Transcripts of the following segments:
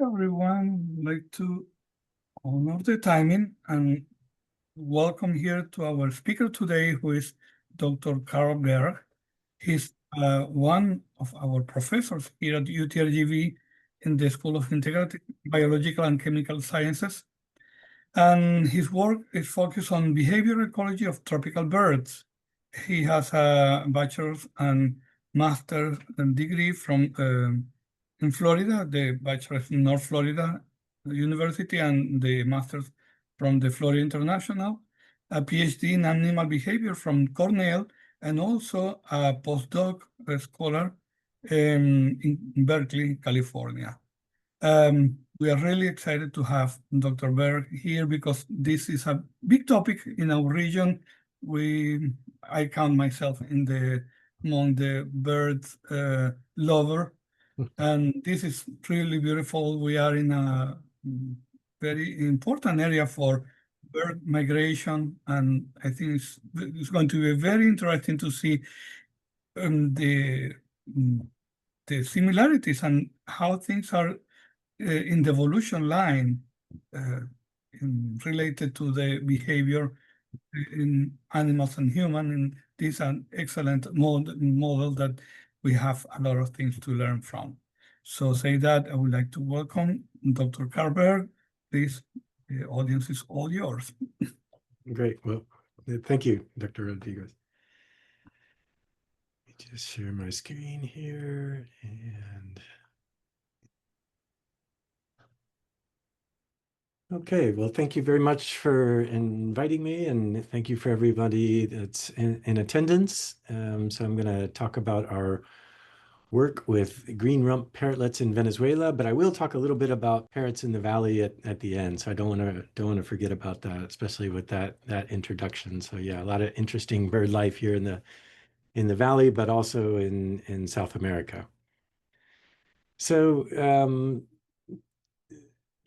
Everyone, I'd like to honor the timing and welcome here to our speaker today, who is Dr. Karl Berg. He's one of our professors here at UTRGV in the School of Integrative Biological and Chemical Sciences. And his work is focused on behavioral ecology of tropical birds. He has a bachelor's and master's degree from in Florida, the bachelor's in North Florida University and the master's from the Florida International, a PhD in animal behavior from Cornell, and also a postdoc scholar in Berkeley, California. We are really excited to have Dr. Berg here because this is a big topic in our region. I count myself among the birds lover, and this is really beautiful. We are in a very important area for bird migration, and I think it's going to be very interesting to see um, the mm, the similarities and how things are in the evolution line related to the behavior in animals and human. And this is an excellent model that we have a lot of things to learn from. So say that, I would like to welcome Dr. Karl Berg. Please, the audience is all yours. Great. Well, thank you, Dr. Rodriguez. Let me just share my screen here and okay, well, thank you very much for inviting me, and thank you for everybody that's in attendance. So I'm going to talk about our work with green rump parrotlets in Venezuela, but I will talk a little bit about parrots in the valley at the end. So I don't want to forget about that, especially with that introduction. So yeah, a lot of interesting bird life here in the valley, but also in South America. So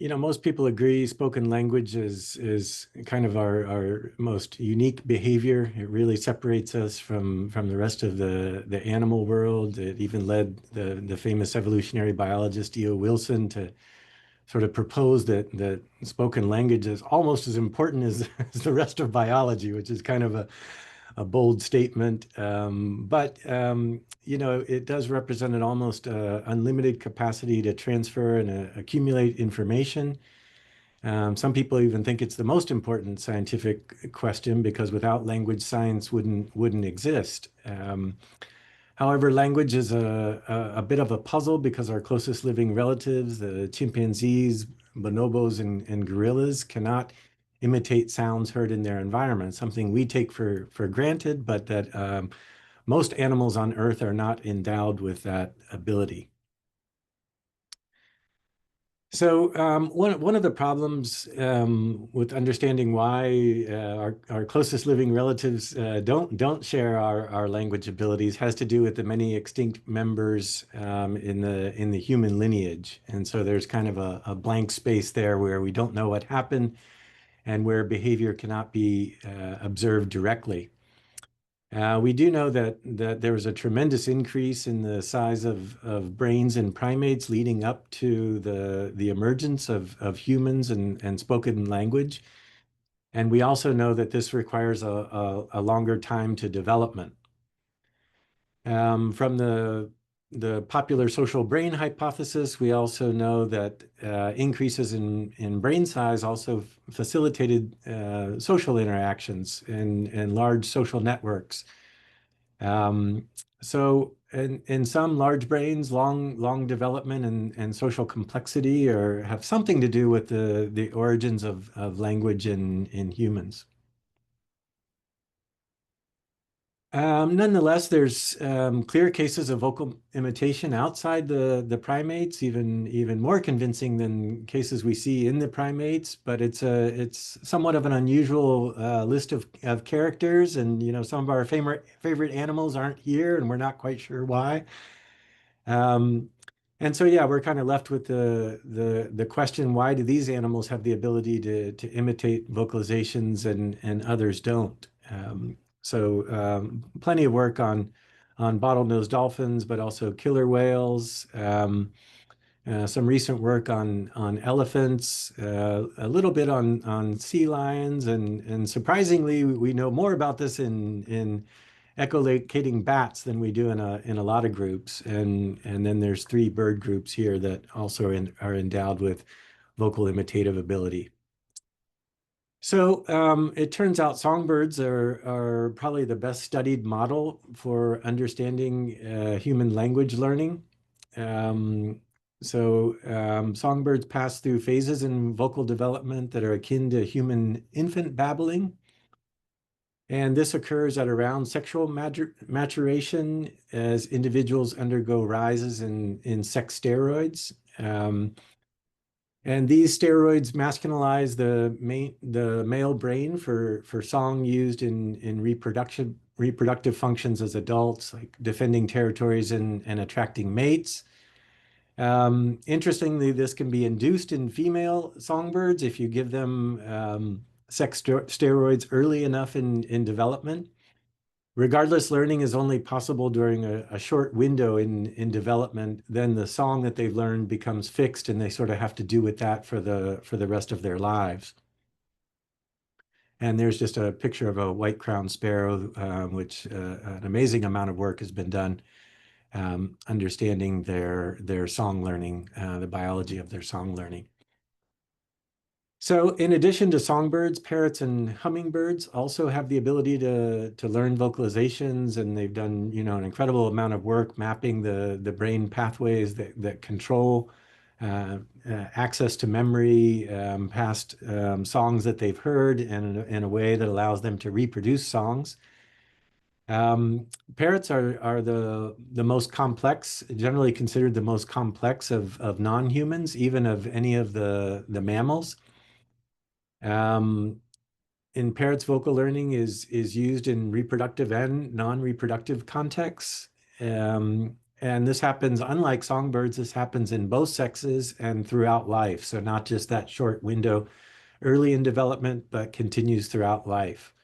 you know, most people agree spoken language is kind of our most unique behavior. It really separates us from the rest of the animal world. It even led the famous evolutionary biologist E.O. Wilson to sort of propose that spoken language is almost as important as the rest of biology, which is kind of a bold statement. But you know, it does represent an almost unlimited capacity to transfer and accumulate information. Some people even think it's the most important scientific question because without language, science wouldn't exist. However, language is a bit of a puzzle because our closest living relatives, the chimpanzees, bonobos, and gorillas, cannot imitate sounds heard in their environment, something we take for granted, but that most animals on Earth are not endowed with that ability. So one of the problems with understanding why our closest living relatives don't share our language abilities has to do with the many extinct members in the human lineage, and so there's kind of a blank space there where we don't know what happened and where behavior cannot be observed directly. We do know that there was a tremendous increase in the size of brains in primates leading up to the emergence of humans and spoken language. And we also know that this requires a longer time to development. From the popular social brain hypothesis, we also know that increases in brain size also facilitated social interactions and large social networks. So in some large brains, long development and social complexity have something to do with the origins of language in humans. Nonetheless, there's clear cases of vocal imitation outside the primates, even more convincing than cases we see in the primates. But it's somewhat of an unusual list of characters, and you know, some of our favorite animals aren't here, and we're not quite sure why. And so yeah, we're kind of left with the question: why do these animals have the ability to imitate vocalizations and others don't? So plenty of work on bottlenose dolphins, but also killer whales. some recent work on elephants, a little bit on sea lions, and surprisingly, we know more about this in echolocating bats than we do in a lot of groups. And then there's 3 bird groups here that also are endowed with vocal imitative ability. So it turns out songbirds are probably the best studied model for understanding human language learning. Songbirds pass through phases in vocal development that are akin to human infant babbling. And this occurs at around sexual maturation as individuals undergo rises in sex steroids. And these steroids masculinize the male brain for song used in reproductive functions as adults, like defending territories and attracting mates. Interestingly, this can be induced in female songbirds if you give them sex steroids early enough in development. Regardless, learning is only possible during a short window in development. Then the song that they've learned becomes fixed, and they sort of have to do with that for the rest of their lives. And there's just a picture of a white-crowned sparrow, which an amazing amount of work has been done understanding their song learning, the biology of their song learning. So in addition to songbirds, parrots and hummingbirds also have the ability to learn vocalizations, and they've done, an incredible amount of work mapping the brain pathways that control access to memory, past songs that they've heard, and in a way that allows them to reproduce songs. Parrots are the most complex, generally considered the most complex of non-humans, even of any of the mammals. In parrots, vocal learning is used in reproductive and non-reproductive contexts. And this happens, unlike songbirds, this happens in both sexes and throughout life. So not just that short window early in development, but continues throughout life.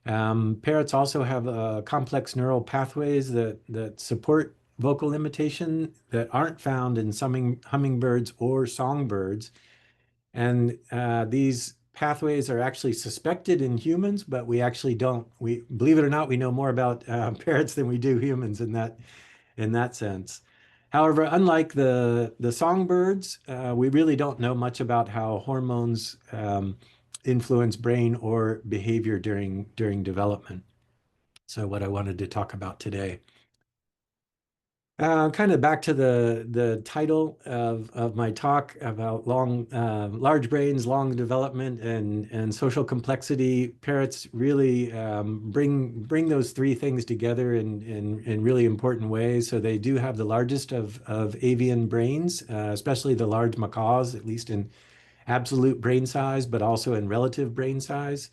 Parrots also have complex neural pathways that support vocal imitation that aren't found in some hummingbirds or songbirds. And these pathways are actually suspected in humans, but we actually don't. We, believe it or not, we know more about parrots than we do humans in that sense. However, unlike the songbirds, we really don't know much about how hormones influence brain or behavior during development. So what I wanted to talk about today. Kind of back to the title of my talk about large brains, long development, and social complexity. Parrots really bring those 3 things together in really important ways. So they do have the largest of avian brains, especially the large macaws, at least in absolute brain size, but also in relative brain size.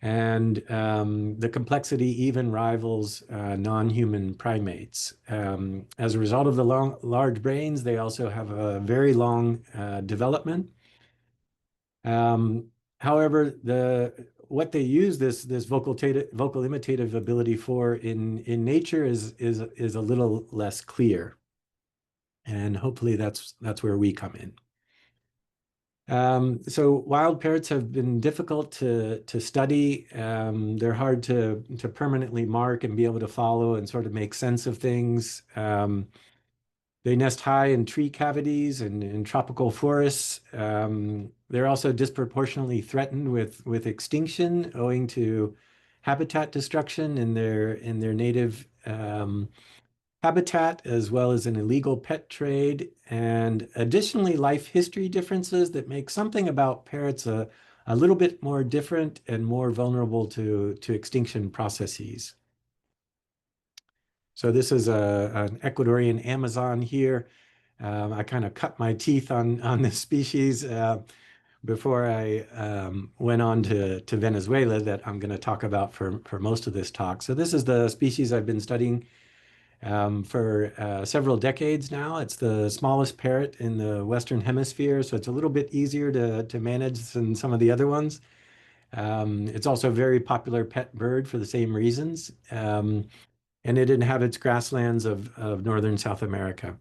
And the complexity even rivals non-human primates. As a result of the large brains, they also have a very long development. However, what they use this vocal imitative ability for in nature is a little less clear, and hopefully that's where we come in. So wild parrots have been difficult to study. They're hard to permanently mark and be able to follow and sort of make sense of things. They nest high in tree cavities and in tropical forests. They're also disproportionately threatened with extinction owing to habitat destruction in their native habitat, as well as an illegal pet trade, and additionally life history differences that make something about parrots a little bit more different and more vulnerable to extinction processes. So this is an Ecuadorian Amazon here. I kind of cut my teeth on this species before I went on to Venezuela, that I'm going to talk about for most of this talk. So this is the species I've been studying for several decades now. It's the smallest parrot in the Western Hemisphere, so it's a little bit easier to manage than some of the other ones. It's also a very popular pet bird for the same reasons, and it inhabits grasslands of northern South America.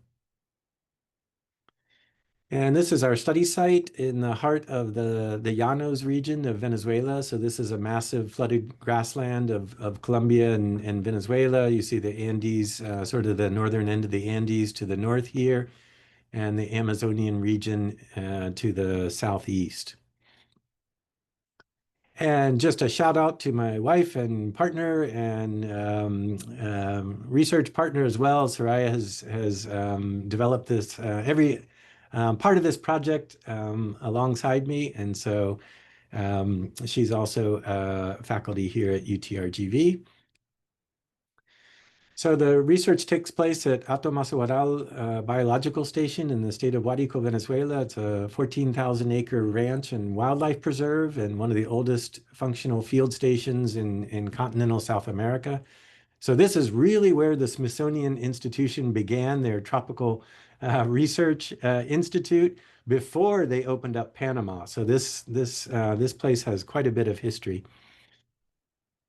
And this is our study site in the heart of the Llanos region of Venezuela. So this is a massive flooded grassland of Colombia and Venezuela. You see the Andes, sort of the northern end of the Andes to the north here, and the Amazonian region to the southeast. And just a shout out to my wife and partner and research partner as well. Soraya has developed this every part of this project alongside me, and so she's also faculty here at UTRGV. So the research takes place at Alto Masahuaral Biological Station in the state of Guárico, Venezuela. It's a 14,000 acre ranch and wildlife preserve and one of the oldest functional field stations in continental South America. So this is really where the Smithsonian Institution began their tropical research institute before they opened up Panama. So this place has quite a bit of history.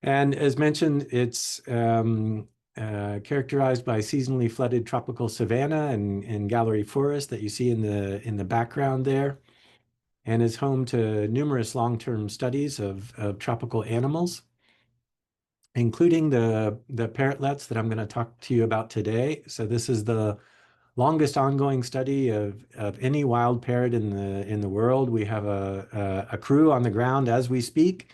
And as mentioned, it's characterized by seasonally flooded tropical savanna and gallery forest that you see in the background there, and is home to numerous long-term studies of tropical animals, including the parrotlets that I'm going to talk to you about today. So this is the longest ongoing study of any wild parrot in the world. We have a crew on the ground as we speak.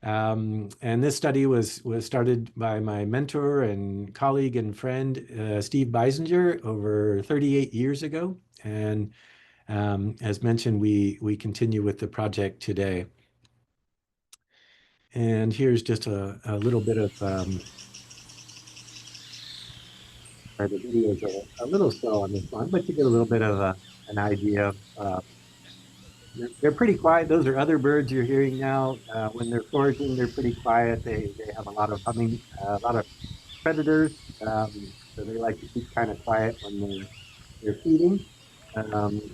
And this study was started by my mentor and colleague and friend, Steve Beisinger, over 38 years ago. And as mentioned, we continue with the project today. And here's just a little bit of, the video is a little slow on this one, but you get a little bit of an idea of they're pretty quiet. Those are other birds you're hearing now. When they're foraging, they're pretty quiet. They have a lot of humming, a lot of predators. So they like to keep kind of quiet when they're feeding.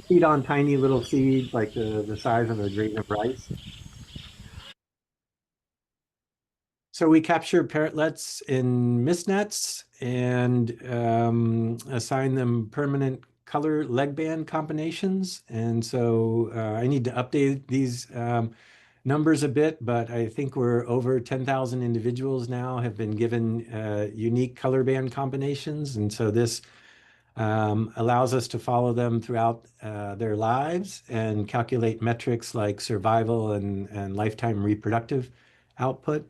Feed on tiny little seeds like the size of a grain of rice. So we capture parrotlets in mist nets and assign them permanent color leg band combinations. And so I need to update these numbers a bit, but I think we're over 10,000 individuals now have been given unique color band combinations. And so this allows us to follow them throughout their lives and calculate metrics like survival and lifetime reproductive output.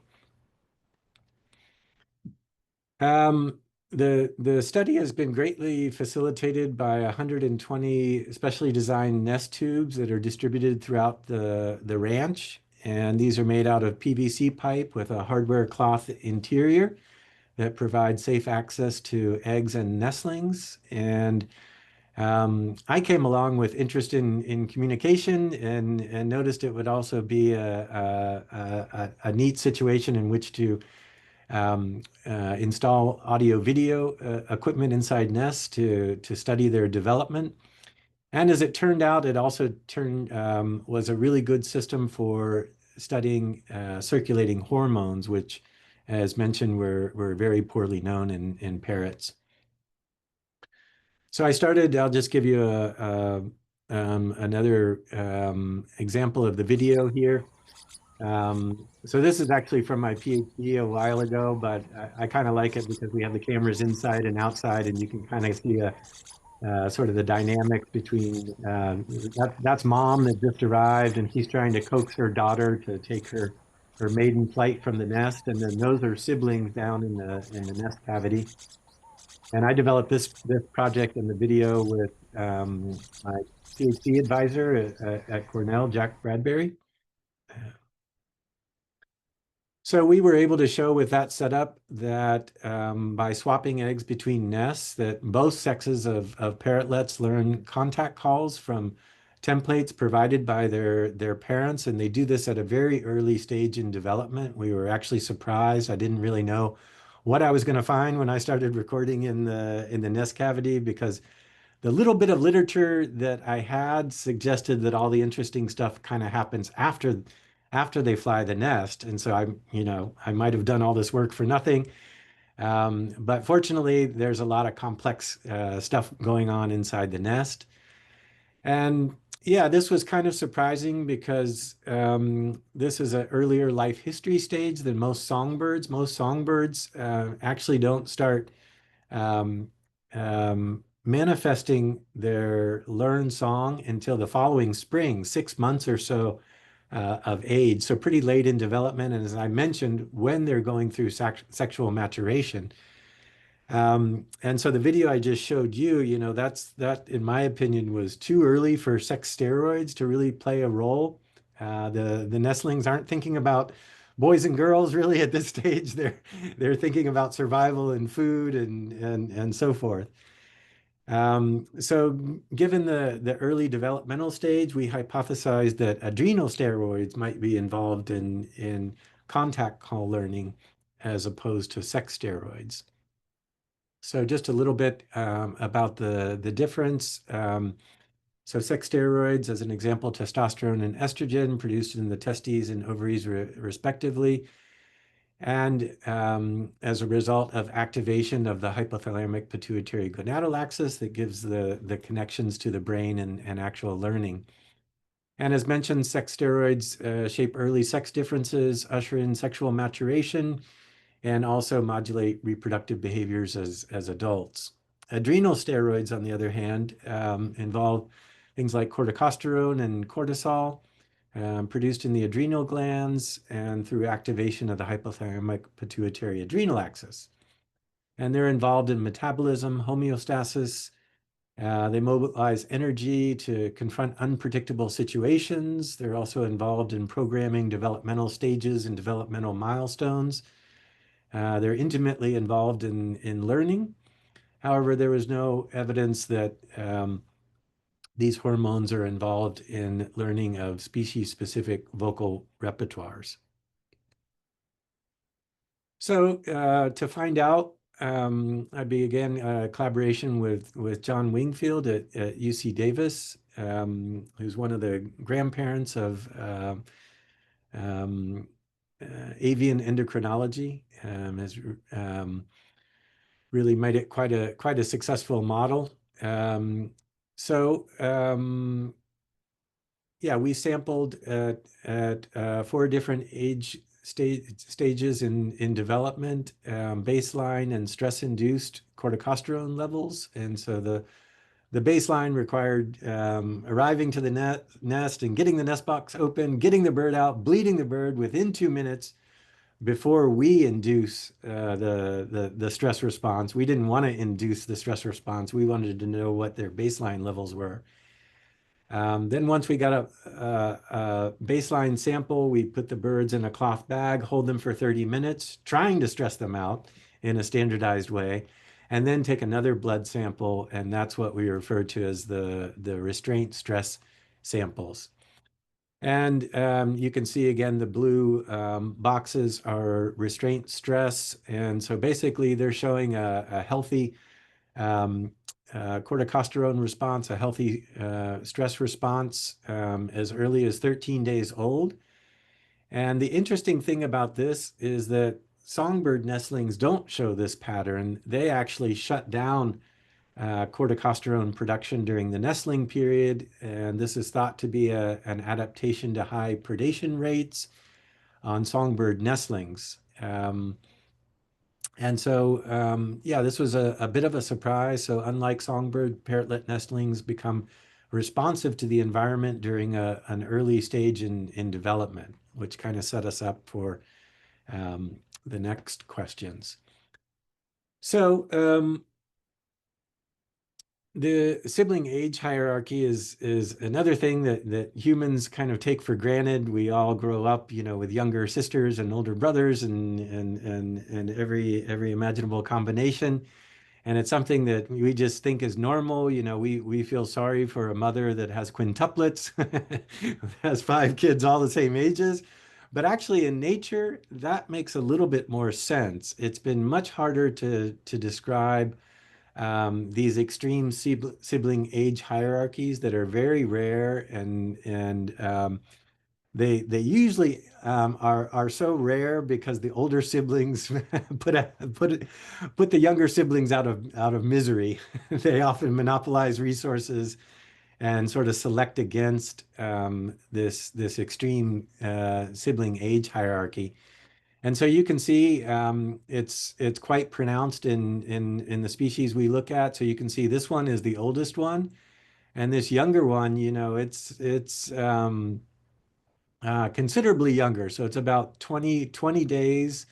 The study has been greatly facilitated by 120 specially designed nest tubes that are distributed throughout the ranch. And these are made out of PVC pipe with a hardware cloth interior that provides safe access to eggs and nestlings. And I came along with interest in communication and noticed it would also be a neat situation in which to install audio video equipment inside nests to study their development. And as it turned out, it also was a really good system for studying circulating hormones, which, as mentioned, were very poorly known in parrots. So I'll just give you another example of the video here. So this is actually from my PhD a while ago, but I kind of like it because we have the cameras inside and outside, and you can kind of see sort of the dynamics between that's mom that just arrived, and she's trying to coax her daughter to take her maiden flight from the nest, and then those are siblings down in the nest cavity. And I developed this project in the video with my PhD advisor at Cornell, Jack Bradbury. So we were able to show with that setup that by swapping eggs between nests, that both sexes of parrotlets learn contact calls from templates provided by their parents, and they do this at a very early stage in development. We were actually surprised. I didn't really know what I was going to find when I started recording in the nest cavity, because the little bit of literature that I had suggested that all the interesting stuff kind of happens after they fly the nest. And so I might have done all this work for nothing. But fortunately, there's a lot of complex stuff going on inside the nest. And yeah, this was kind of surprising because this is an earlier life history stage than most songbirds. Most songbirds actually don't start um, manifesting their learned song until the following spring, 6 months or so of age. So pretty late in development. And as I mentioned, when they're going through sexual maturation. And so the video I just showed you, that in my opinion was too early for sex steroids to really play a role. The nestlings aren't thinking about boys and girls really at this stage. They're thinking about survival and food and so forth. So given the early developmental stage, we hypothesized that adrenal steroids might be involved in contact call learning as opposed to sex steroids. So just a little bit about the difference. So sex steroids, as an example, testosterone and estrogen produced in the testes and ovaries respectively. And as a result of activation of the hypothalamic pituitary gonadal axis that gives the connections to the brain and actual learning. And as mentioned, sex steroids shape early sex differences, usher in sexual maturation, and also modulate reproductive behaviors as adults. Adrenal steroids, on the other hand, involve things like corticosterone and cortisol, produced in the adrenal glands and through activation of the hypothalamic pituitary adrenal axis. And they're involved in metabolism, homeostasis. They mobilize energy to confront unpredictable situations. They're also involved in programming developmental stages and developmental milestones. They're intimately involved in learning. However, there was no evidence that these hormones are involved in learning of species-specific vocal repertoires. So to find out, I'd be again a collaboration with John Wingfield at UC Davis, who's one of the grandparents of avian endocrinology, has really made it quite a successful model. Yeah, we sampled at 4 different age stages in development, baseline and stress-induced corticosterone levels. And so the baseline required arriving to the nest and getting the nest box open, getting the bird out, bleeding the bird within 2 minutes before we induce the stress response. We didn't want to induce the stress response. We wanted to know what their baseline levels were. Then once we got a baseline sample, we put the birds in a cloth bag, hold them for 30 minutes, trying to stress them out in a standardized way, and then take another blood sample, and that's what we refer to as the restraint stress samples. And you can see again, the blue boxes are restraint stress. And so basically they're showing a healthy corticosterone response, a healthy stress response as early as 13 days old. And the interesting thing about this is that songbird nestlings don't show this pattern. They actually shut down corticosterone production during the nestling period, and this is thought to be an adaptation to high predation rates on songbird nestlings. And so, yeah, this was a bit of a surprise. So unlike songbird, parrotlet nestlings become responsive to the environment during an early stage in development, which kind of set us up for the next questions. So the sibling age hierarchy is another thing that humans kind of take for granted. We all grow up, with younger sisters and older brothers and every imaginable combination. And it's something that we just think is normal. We feel sorry for a mother that has quintuplets, has 5 kids all the same ages. But actually in nature, that makes a little bit more sense. It's been much harder to describe these extreme sibling age hierarchies that are very rare, and they usually are so rare because the older siblings put the younger siblings out of misery. They often monopolize resources and sort of select against this extreme sibling age hierarchy. And so you can see it's quite pronounced in the species we look at. So you can see this one is the oldest one, and this younger one, it's considerably younger. So it's about 20 days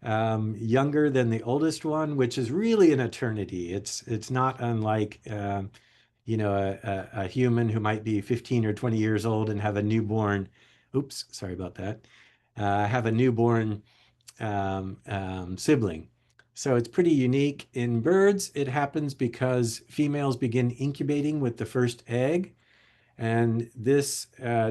younger than the oldest one, which is really an eternity. It's not unlike a human who might be 15 or 20 years old and have a newborn. Oops, sorry about that. Have a newborn sibling. So it's pretty unique. In birds, it happens because females begin incubating with the first egg, and this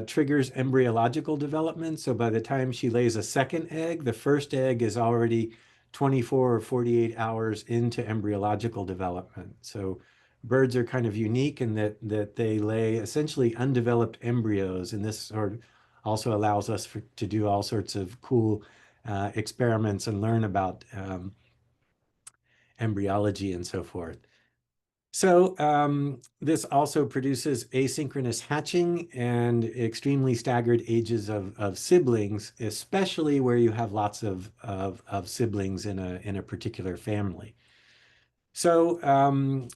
triggers embryological development. So by the time she lays a second egg, the first egg is already 24 or 48 hours into embryological development. So birds are kind of unique in that they lay essentially undeveloped embryos, and this sort of also allows us to do all sorts of cool experiments and learn about embryology and so forth. So this also produces asynchronous hatching and extremely staggered ages of siblings, especially where you have lots of siblings in a particular family. So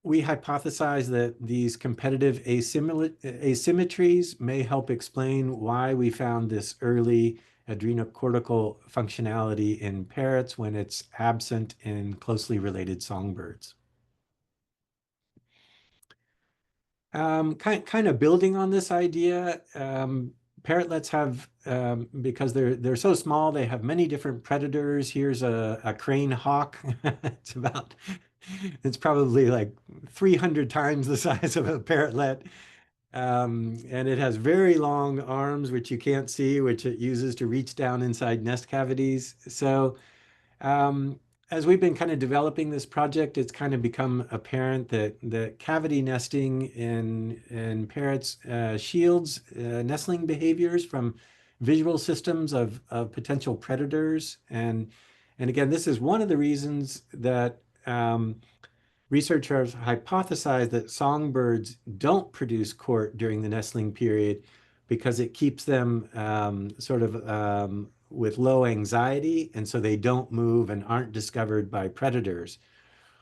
we hypothesize that these competitive asymmetries may help explain why we found this early adrenocortical functionality in parrots when it's absent in closely related songbirds. Kind of building on this idea, parrotlets have, because they're so small, they have many different predators. Here's a crane hawk. It's probably like 300 times the size of a parrotlet. And it has very long arms, which you can't see, which it uses to reach down inside nest cavities. So um, as we've been kind of developing this project, it's kind of become apparent that cavity nesting in parrots shields nestling behaviors from visual systems of potential predators. And again, this is one of the reasons that researchers hypothesize that songbirds don't produce court during the nestling period because it keeps them with low anxiety, and so they don't move and aren't discovered by predators.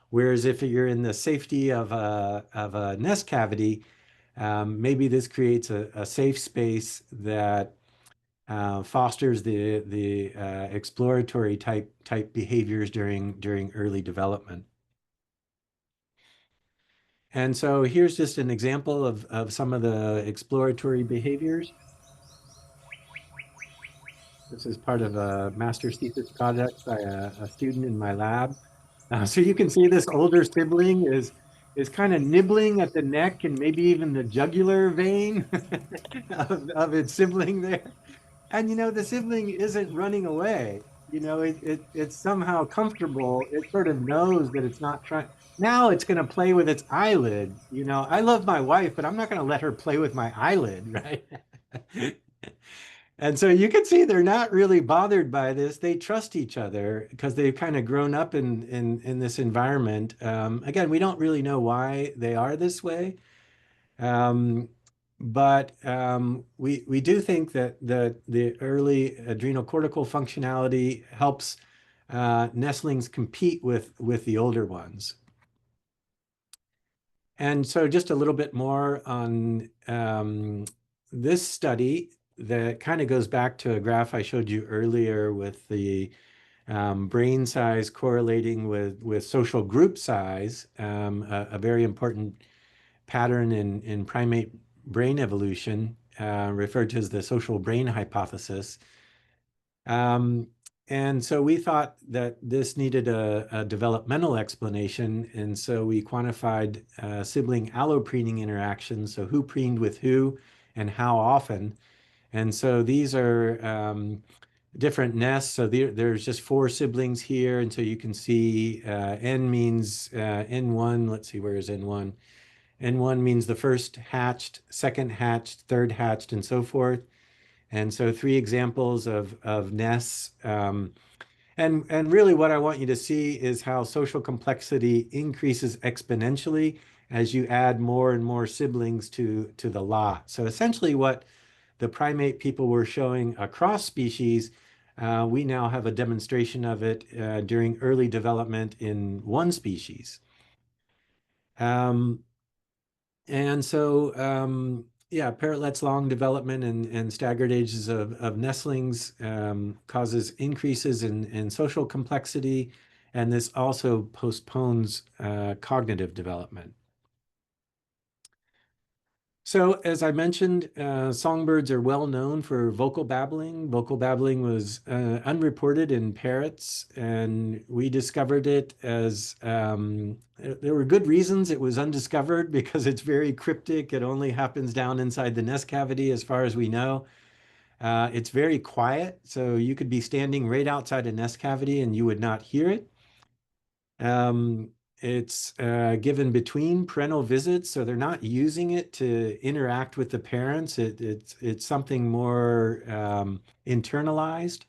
Whereas if you're in the safety of a nest cavity, maybe this creates a safe space that fosters the exploratory type behaviors during early development. And so here's just an example of some of the exploratory behaviors. This is part of a master's thesis project by a student in my lab. So you can see this older sibling is kind of nibbling at the neck and maybe even the jugular vein of its sibling there. And the sibling isn't running away. It's somehow comfortable. It sort of knows that it's not trying. Now it's going to play with its eyelid. I love my wife, but I'm not going to let her play with my eyelid, right? And so you can see they're not really bothered by this. They trust each other because they've kind of grown up in this environment. Again, we don't really know why they are this way. But we do think that the early adrenocortical functionality helps nestlings compete with the older ones. And so just a little bit more on this study that kind of goes back to a graph I showed you earlier with the brain size correlating with social group size, a very important pattern in primate brain evolution, referred to as the social brain hypothesis. And so we thought that this needed a developmental explanation, and so we quantified sibling allopreening interactions, so who preened with who and how often. And so these are different nests. So there's just 4 siblings here, and so you can see N means N1. Let's see, where is N1? N1 means the first hatched, second hatched, third hatched, and so forth. And so 3 examples of nests. And really what I want you to see is how social complexity increases exponentially as you add more and more siblings to the lot. So essentially what the primate people were showing across species, we now have a demonstration of it during early development in one species. And so, yeah, parrotlets' long development and staggered ages of nestlings causes increases in social complexity, and this also postpones cognitive development. So, as I mentioned, songbirds are well known for vocal babbling. Vocal babbling was unreported in parrots, and we discovered it as there were good reasons it was undiscovered because it's very cryptic. It only happens down inside the nest cavity, as far as we know. It's very quiet, so you could be standing right outside a nest cavity and you would not hear it. It's given between parental visits, so they're not using it to interact with the parents. It's something more internalized,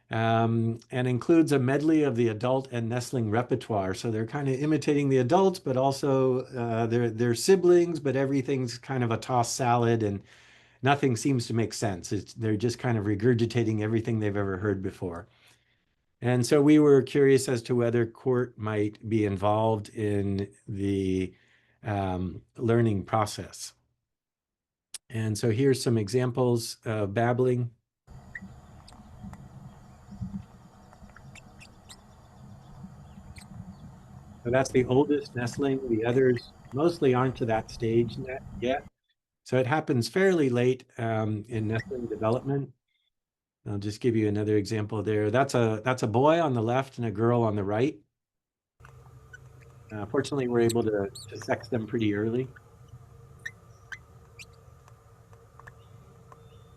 and includes a medley of the adult and nestling repertoire. So they're kind of imitating the adults, but also they're siblings, but everything's kind of a tossed salad and nothing seems to make sense. They're just kind of regurgitating everything they've ever heard before. And so we were curious as to whether court might be involved in the learning process. And so here's some examples of babbling. So that's the oldest nestling. The others mostly aren't to that stage yet. So it happens fairly late in nestling development. I'll just give you another example there. That's a boy on the left and a girl on the right. Fortunately, we're able to sex them pretty early.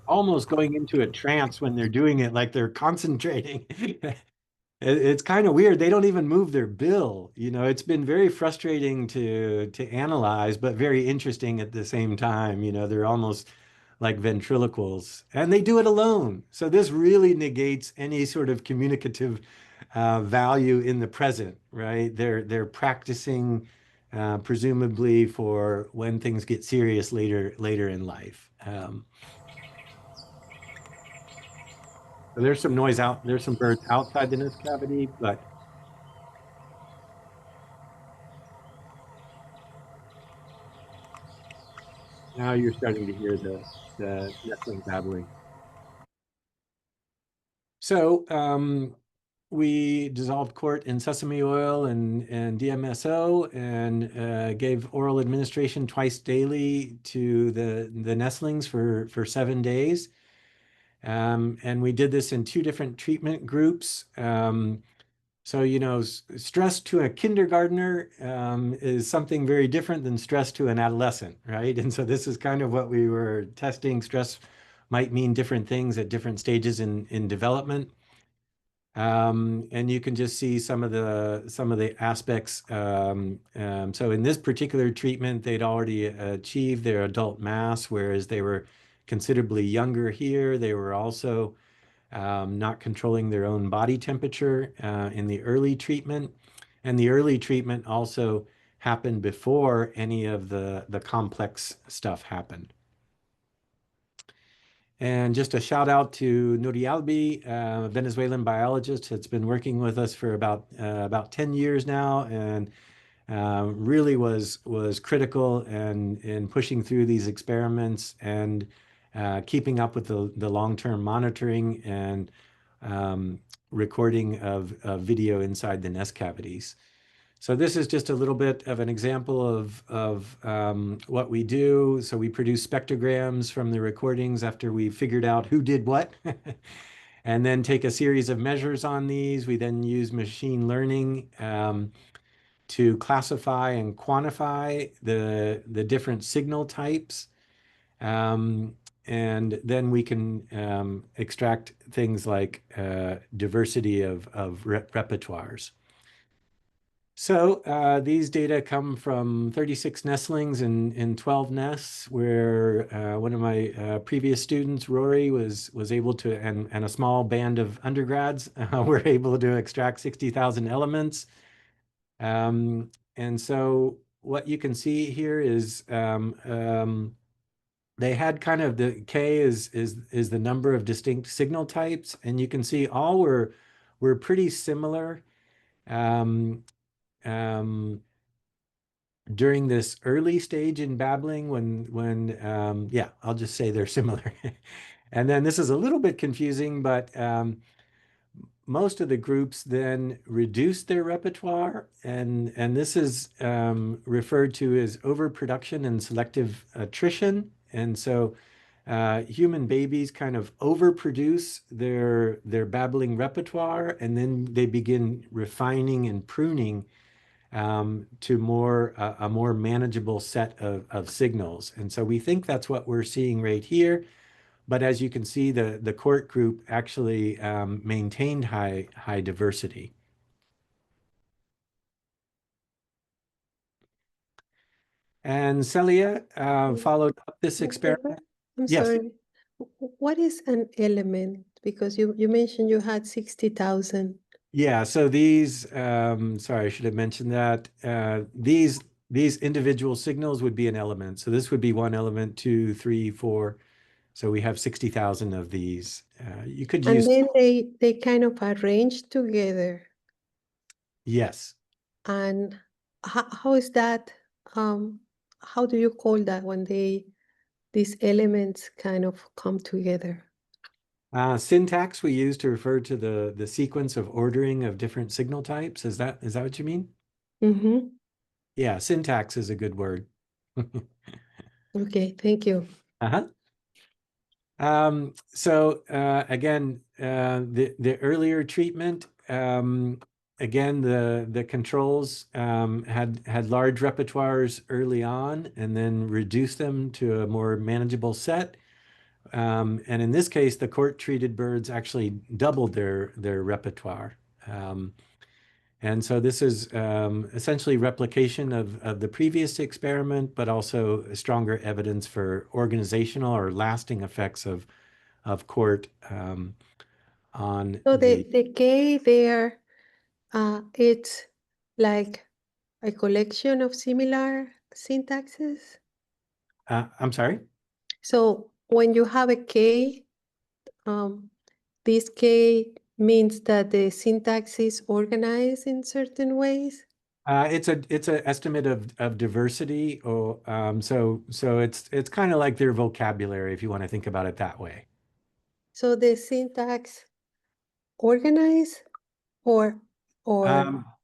Almost going into a trance when they're doing it, like they're concentrating. It's kind of weird. They don't even move their bill. You know, it's been very frustrating to analyze, but very interesting at the same time. You know, they're almost like ventriloquils, and they do it alone. So this really negates any sort of communicative value in the present, right? They're practicing presumably for when things get serious later in life. So there's some noise out. There's some birds outside the nest cavity, but now you're starting to hear the nestling babbling. So we dissolved court in sesame oil and DMSO and gave oral administration twice daily to the nestlings for 7 days. And we did this in 2 different treatment groups. So, you know, stress to a kindergartner is something very different than stress to an adolescent, right? And so this is kind of what we were testing. Stress might mean different things at different stages in development. And you can just see some of the aspects. So in this particular treatment, they'd already achieved their adult mass, whereas they were considerably younger here. They were also not controlling their own body temperature in the early treatment. And the early treatment also happened before any of the complex stuff happened. And just a shout out to Nuri Albi, a Venezuelan biologist that's been working with us for about 10 years now, and really was critical in pushing through these experiments and keeping up with the long-term monitoring and recording of video inside the nest cavities. So this is just a little bit of an example of what we do. So we produce spectrograms from the recordings after we figured out who did what, and then take a series of measures on these. We then use machine learning to classify and quantify the different signal types. And then we can extract things like diversity of repertoires. So these data come from 36 nestlings in 12 nests, where one of my previous students, Rory, was able to, and a small band of undergrads were able to extract 60,000 elements. And so what you can see here is they had kind of the K is the number of distinct signal types, and you can see all were pretty similar um, um, during this early stage in babbling when yeah, I'll just say they're similar. And then this is a little bit confusing, but most of the groups then reduce their repertoire, and this is referred to as overproduction and selective attrition. And so human babies kind of overproduce their babbling repertoire, and then they begin refining and pruning to a more manageable set of signals. And so we think that's what we're seeing right here. But as you can see, the court group actually maintained high diversity. And Celia followed up this experiment. I'm Yes. sorry. What is an element? Because you mentioned you had 60,000. Yeah, so these, sorry, I should have mentioned that. These individual signals would be an element. So this would be one element, two, three, four. So we have 60,000 of these. You could And use, then they kind of arranged together. yes. And how is that? How do you call that when these elements kind of come together? Syntax we use to refer to the sequence of ordering of different signal types. Is that what you mean? Mm-hmm. Yeah, syntax is a good word. Okay, thank you. Uh-huh. So again, the earlier treatment, again, the controls had large repertoires early on and then reduced them to a more manageable set. And in this case, the court-treated birds actually doubled their repertoire. And so this is essentially replication of the previous experiment, but also stronger evidence for organizational or lasting effects of court on So the. the K there, it's like a collection of similar syntaxes. I'm sorry? So when you have a K, this K means that the syntax is organized in certain ways. It's an estimate of diversity, or so it's kind of like their vocabulary, if you want to think about it that way. So the syntax organize or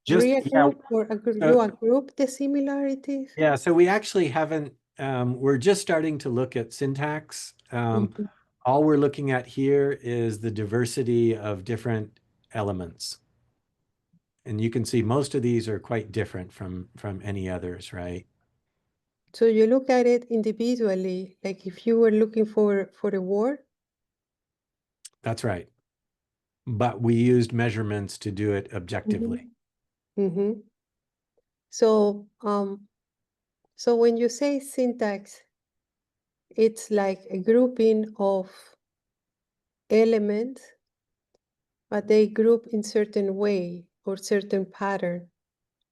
Just yeah. regroup or So, you group the similarities. yeah, so we actually haven't, we're just starting to look at syntax. Mhm. All we're looking at here is the diversity of different elements. And you can see most of these are quite different from any others, right? So you look at it individually, like if you were looking for a word. That's right. But we used measurements to do it objectively. Mm-hmm. So so when you say syntax, it's like a grouping of elements, but they group in certain way or certain pattern.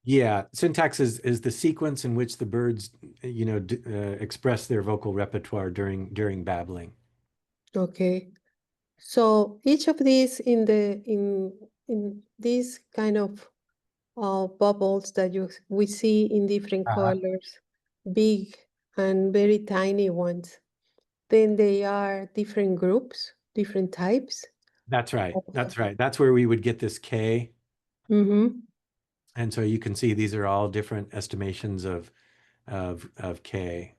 Yeah, syntax is the sequence in which the birds, express their vocal repertoire during babbling. Okay. So each of these in these kind of bubbles that we see in different Uh-huh. colors, big and very tiny ones, then they are different groups, different types. That's right. of- That's right. That's where we would get this K. Mhm, And so you can see these are all different estimations of K,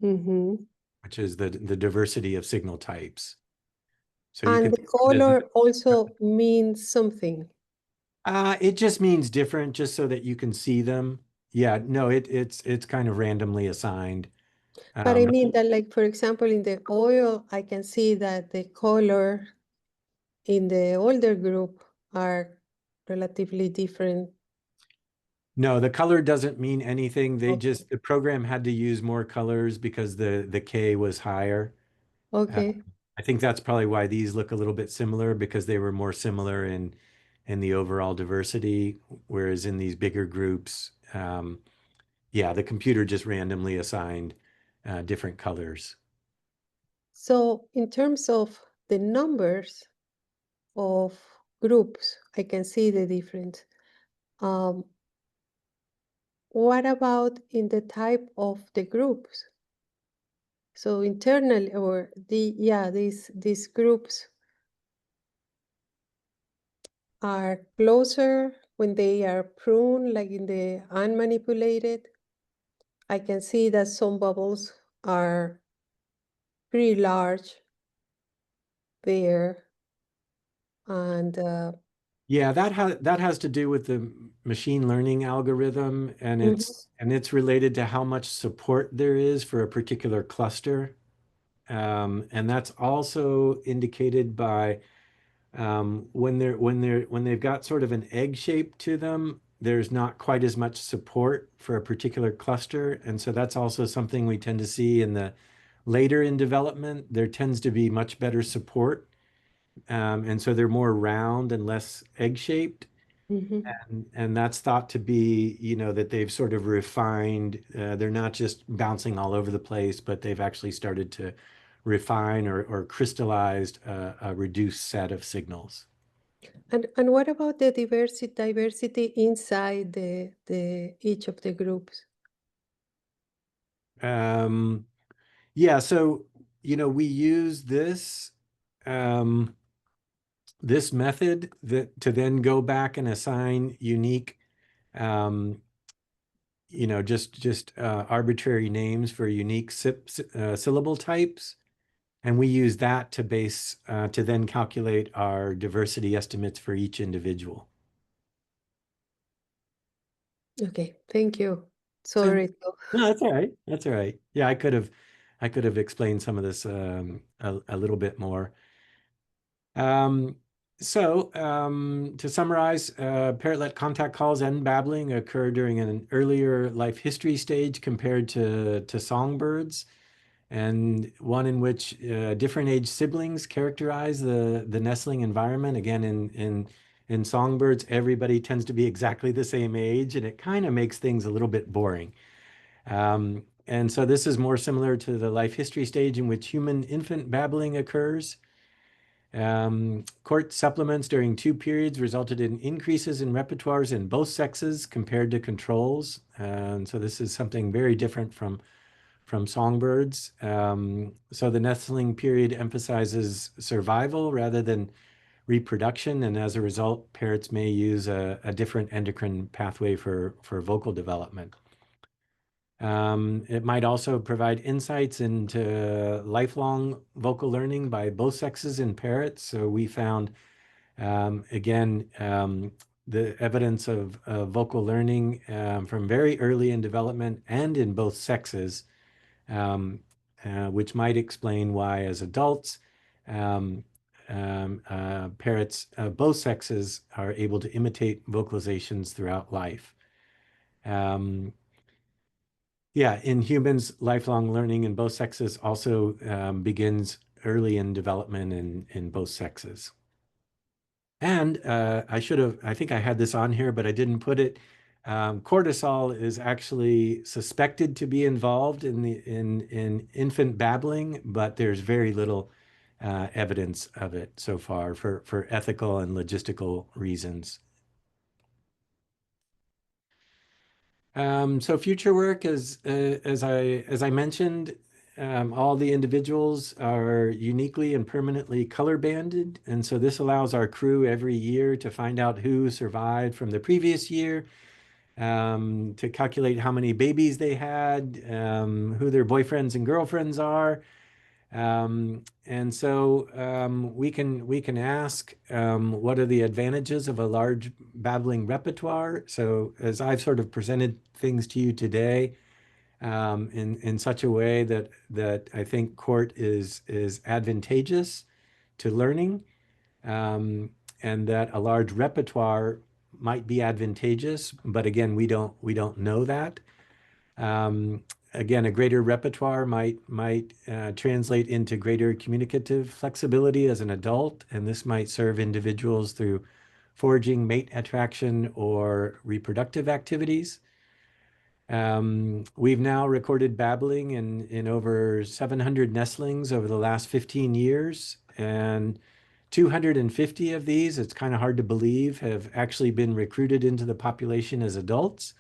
mhm. which is the diversity of signal types. So you And can the color also means something. it just means different, just so that you can see them. Yeah, no, it's kind of randomly assigned. But I mean that, like, for example, in the oil, I can see that the color in the older group are relatively different. No, the color doesn't mean anything. Okay. The program had to use more colors because the K was higher. Okay. I think that's probably why these look a little bit similar, because they were more similar in the overall diversity, whereas in these bigger groups, Yeah, the computer just randomly assigned different colors. So in terms of the numbers of groups, I can see the difference. Um, what about in the type of the groups? So internally, or these groups are closer when they are pruned, like in the unmanipulated. I can see that some bubbles are pretty large there, and Yeah, that has to do with the machine learning algorithm, and mhm, it's related to how much support there is for a particular cluster. And that's also indicated by when they've got sort of an egg shape to them, there's not quite as much support for a particular cluster. And so that's also something we tend to see in the later in development. There tends to be much better support. And so they're more round and less egg shaped. mhm. And that's thought to be, that they've sort of refined. They're not just bouncing all over the place, but they've actually started to refine or crystallized a reduced set of signals. And what about the diversity inside the each of the groups? Um, yeah, so we use um, this method to then go back and assign unique, um, just arbitrary names for unique syllable types. And we use that to then calculate our diversity estimates for each individual. Okay, thank you. So Sorry. no, that's all right. That's all right. Yeah, I could have explained some of this a little bit more. Um, to summarize, parrotlet contact calls and babbling occur during an earlier life history stage compared to songbirds, and one in which different age siblings characterize the nestling environment. Again, in songbirds, everybody tends to be exactly the same age, and it kind of makes things a little bit boring. And so this is more similar to the life history stage in which human infant babbling occurs. Court supplements during 2 periods resulted in increases in repertoires in both sexes compared to controls. And so this is something very different from songbirds. So the nestling period emphasizes survival rather than reproduction. And as a result, parrots may use a different endocrine pathway for vocal development. It might also provide insights into lifelong vocal learning by both sexes in parrots. So we found, again, the evidence of vocal learning from very early in development and in both sexes, which might explain why, as adults, parrots of both sexes are able to imitate vocalizations throughout life. Yeah, in humans, lifelong learning in both sexes also begins early in development in both sexes. And I think I had this on here, but I didn't put it. Cortisol is actually suspected to be involved in infant babbling, but there's very little evidence of it so far for ethical and logistical reasons. So future work is, as I mentioned, all the individuals are uniquely and permanently color banded. And so this allows our crew every year to find out who survived from the previous year, to calculate how many babies they had, who their boyfriends and girlfriends are. And so we can ask what are the advantages of a large babbling repertoire. So as I've sort of presented things to you today, in such a way that I think court is advantageous to learning, and that a large repertoire might be advantageous, but again, we don't know that. Um, Again, a greater repertoire might translate into greater communicative flexibility as an adult, and this might serve individuals through foraging, mate attraction, or reproductive activities. We've now recorded babbling in over 700 nestlings over the last 15 years, and 250 of these, it's kind of hard to believe, have actually been recruited into the population as adults.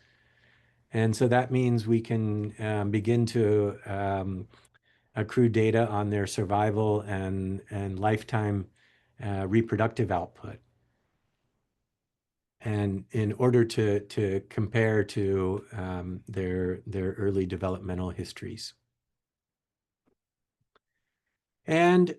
And so that means we can begin to accrue data on their survival and lifetime reproductive output. And in order to compare to their early developmental histories. And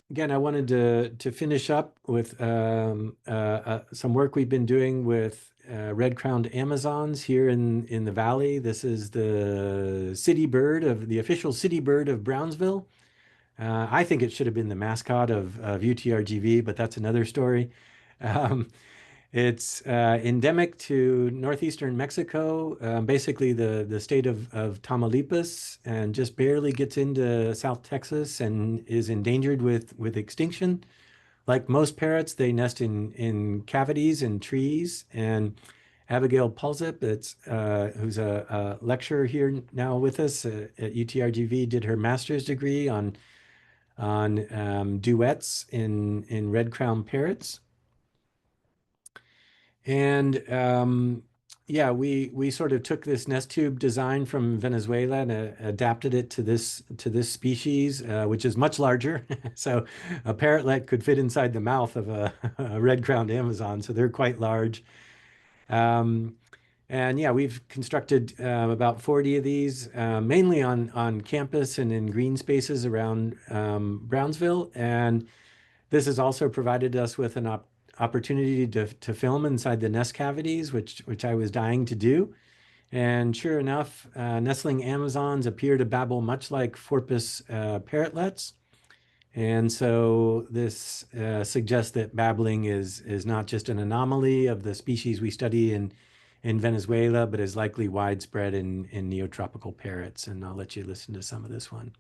again, I wanted to finish up with some work we've been doing with red-crowned Amazons here in the valley. This is the the official city bird of Brownsville. I think it should have been the mascot of UTRGV, but that's another story. It's endemic to northeastern Mexico, basically the state of Tamaulipas, and just barely gets into South Texas and is endangered with extinction. Like most parrots, they nest in cavities in trees. And Abigail Pulsip, who's a lecturer here now with us at UTRGV, did her master's degree on duets in red-crowned parrots. And yeah, we sort of took this nest tube design from Venezuela and adapted it to this species, which is much larger. So a parrotlet could fit inside the mouth of a red-crowned Amazon, so they're quite large. And yeah, we've constructed about 40 of these, mainly on campus and in green spaces around Brownsville. And this has also provided us with an opportunity to film inside the nest cavities, which I was dying to do. And sure enough, nestling Amazons appear to babble much like Forpus parrotlets. And so this suggests that babbling is not just an anomaly of the species we study in Venezuela, but is likely widespread in neotropical parrots. And I'll let you listen to some of this one.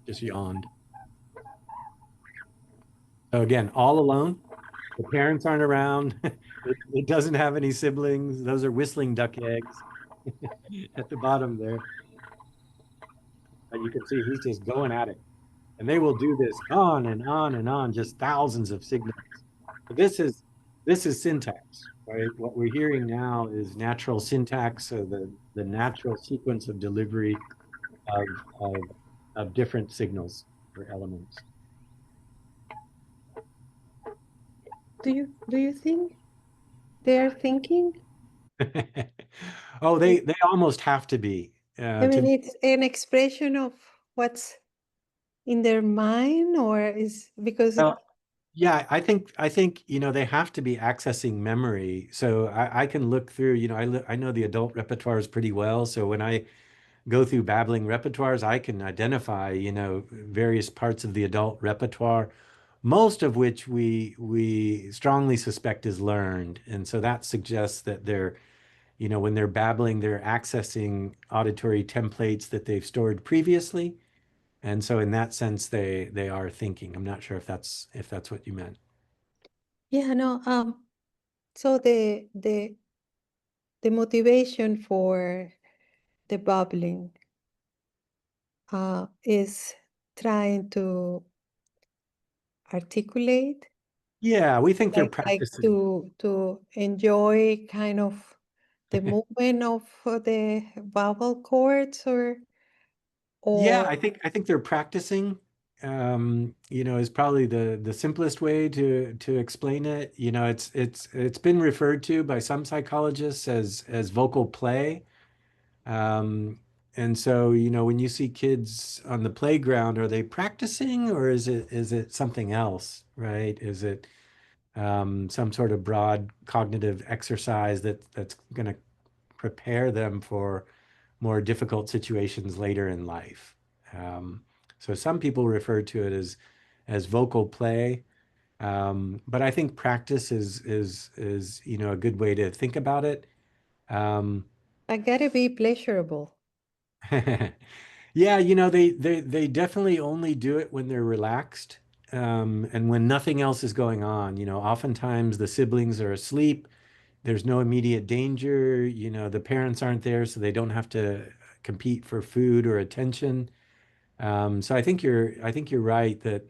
Just yawned. So again, all alone. The parents aren't around. It doesn't have any siblings. Those are whistling duck eggs at the bottom there. And you can see he's just going at it. And they will do this on and on and on, just thousands of signals. But this is syntax, right? What we're hearing now is natural syntax, so the natural sequence of delivery of different signals or elements. Do you think they're thinking? Oh, they almost have to be. I mean, it's an expression of what's in their mind, or is because Well, yeah, I think they have to be accessing memory. So I can look through. I know the adult repertoires pretty well. So when I go through babbling repertoires, I can identify various parts of the adult repertoire, most of which we strongly suspect is learned, and so that suggests that when they're babbling, they're accessing auditory templates that they've stored previously. And so in that sense, they are thinking. I'm not sure if that's what you meant. yeah, no, so the motivation for the bubbling is trying to articulate, Yeah, we think they're like practicing. to enjoy kind of the movement of the vowel chords, Yeah, or I think they're practicing. Is probably the simplest way to explain it. It's been referred to by some psychologists as vocal play. And so, when you see kids on the playground, are they practicing, or is it something else, right? Is it some sort of broad cognitive exercise that's going to prepare them for more difficult situations later in life? So some people refer to it as vocal play, but I think practice is a good way to think about it. I gotta be pleasurable. Yeah, they definitely only do it when they're relaxed, and when nothing else is going on. Oftentimes the siblings are asleep, there's no immediate danger. The parents aren't there, so they don't have to compete for food or attention. So I think you're right that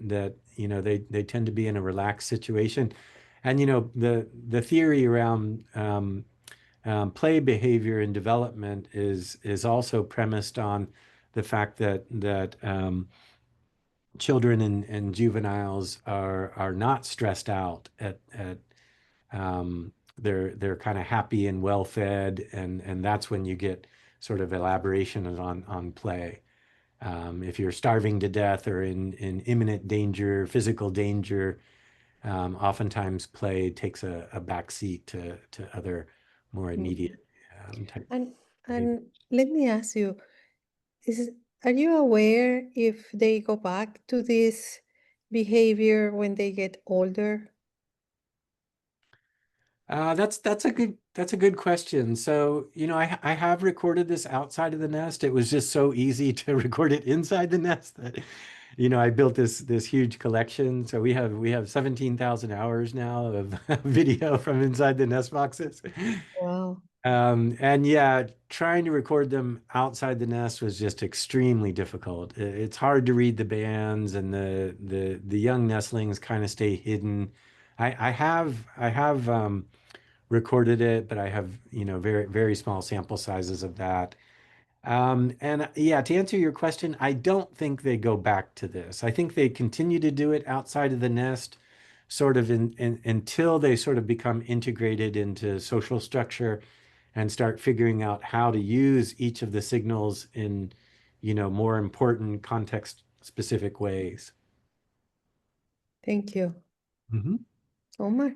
they tend to be in a relaxed situation, and the theory around play behavior and development is also premised on the fact that children and juveniles are not stressed out at they're kind of happy and well fed, and that's when you get sort of elaboration on play. If you're starving to death or in imminent danger, physical danger, oftentimes play takes a back seat to other more immediate type And behavior. and let me ask you, is are you aware if they go back to this behavior when they get older? That's a good question. So, I have recorded this outside of the nest. It was just so easy to record it inside the nest that, I built this huge collection. So we have 17,000 hours now of video from inside the nest boxes. Wow. And yeah, trying to record them outside the nest was just extremely difficult. It's hard to read the bands, and the young nestlings kind of stay hidden. I have recorded it, but I have, very, very small sample sizes of that. And yeah, to answer your question, I don't think they go back to this. I think they continue to do it outside of the nest, sort of until they sort of become integrated into social structure and start figuring out how to use each of the signals in, more important context specific ways. Thank you. Mhm. Omar.